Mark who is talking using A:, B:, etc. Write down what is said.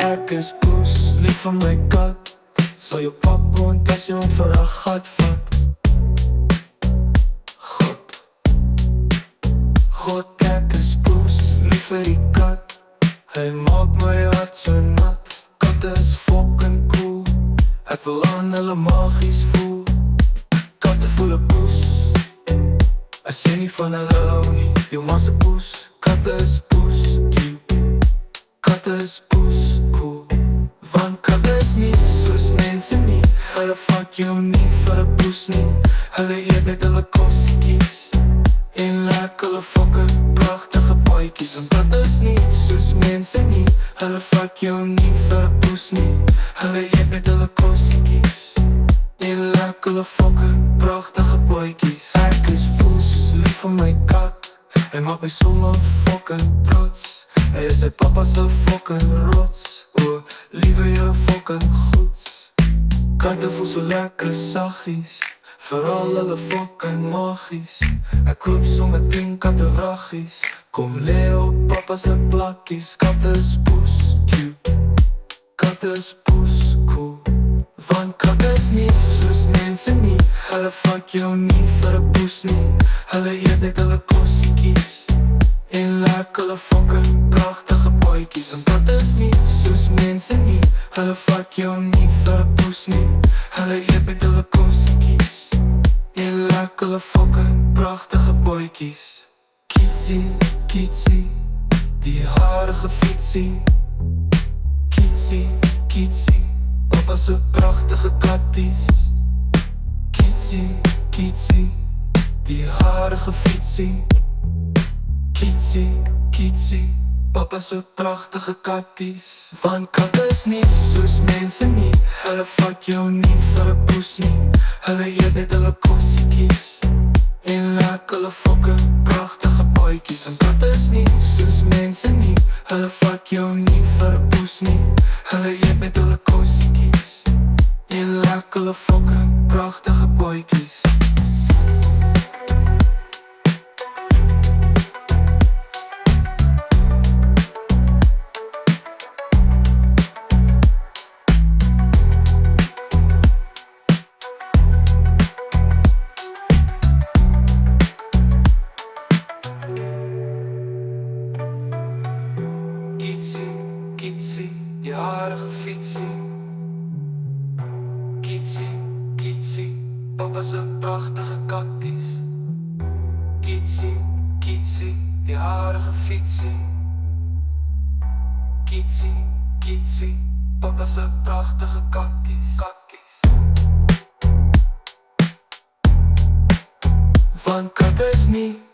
A: Ek is poes, lief van my kat. Sal jou pap en kassie om vir 'n gat vat. God, ek is poes, lief vir die kat. Hy maak my hart so nat. Katte is fucking cool. Ek wil aan hulle magies voel. Katte voel 'n poes. As jy nie van hulle hou nie, jou ma se poes. Katte is poes, cute. Katte is poes, cool. Want katte is nie soos mense nie. Hulle vat jou nie vir 'n poes nie. Hulle eet net hulle kossiekies en lek hulle fucking pragtige bootjies. En katte is nie soos mense nie. Hulle vat jou nie vir 'n poes nie. Hulle eet net hulle kossiekies en lek hulle fucking pragtige bootjies. Ek is poes, lief van my kat. Hy maak my sommer fucking trots. Hy is sy papa se fucking rots. O, liewe jou fucking goeds. Katte voel so lekker saggies, veral hulle fucking magies. Ek koop sommer 10 katte wraggies. Kom lê op papa se plakkies. Katte is poes, cute. Katte is poes, cool. Want katte is nie soos mense nie. Hulle vat jou nie vir 'n poes nie. Hulle eet net hulle kossiekies en lek hulle fucking pragtige bootjies. En katte is nie soos mense nie. Hulle vat jou nie vir 'n poes nie. Hulle eet met hulle kossiekies en lek hulle fucking pragtige bootjies. Kitsie, kitsie, die harige fietsie. Kitsie, kitsie, papa se pragtige katties. Kitsie, kitsie, die harige fietsie. Kitsie, kitsie, papa se pragtige katties. Want katte is nie soos mense nie. Hulle vat jou nie vir 'n poes nie. Hulle eet net hulle kossiekies en lek hulle fucking pragtige bootjies. En katte is nie soos mense nie. Hulle vat jou nie vir 'n poes nie. Hulle eet met hulle kossiekies en lek hulle fucking pragtige bootjies. Kitsie, kitsie, die harige fietsie. Kitsie, kitsie, papa se pragtige katties. Kitsie, kitsie, die harige fietsie. Kitsie, kitsie, papa se pragtige katties. Want katte is nie